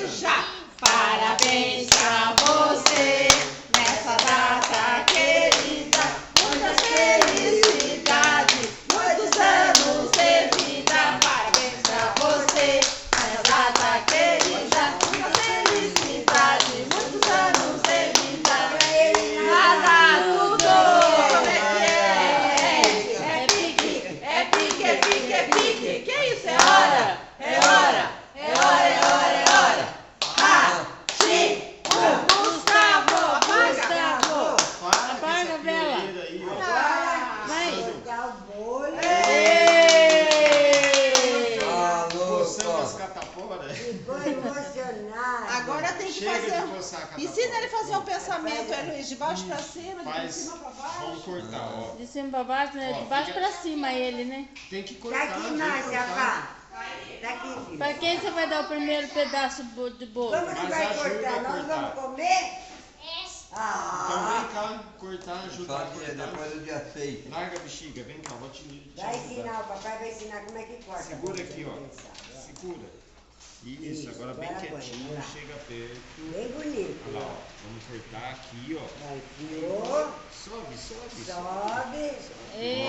e já! Parabéns pra você nessa data querida. Muitas felicidades, muitos anos de vida. Parabéns pra você nessa data querida. Muitas felicidades, muitos anos de vida. Nada tudo! Como é que é? É pique, é pique, é pique, é pique. Que isso? É hora! É hora! É hora, é hora, é hora! Gustavo! Apaga a vela! Ficou emocionado. Agora tem que fazer. Ensina ele a fazer um pensamento, é Luiz, de baixo pra cima, de cima pra baixo. Vamos cortar, ó. De cima pra baixo, né? De baixo pra cima ele, né? Tem que Tá cortar. aqui, Márcia, pá. Tá aqui, filho. Pra quem você vai dar o primeiro pedaço de bolo? Como que vai cortar? Nós vamos comer? Então vem cá, cortar, ajudar a cortar. Depois do dia 6. Larga a bexiga, vem cá, vou te Vai ajudar. ensinar, o papai vai ensinar como é que corta. Segura aqui, ó. Segura. Isso, agora bem agora quietinho, põe, vai lá. chega perto. Bem bonito. Olha lá, ó. Vamos cortar aqui, ó. Vai, virou, Sobe, sobe. sobe. Ê!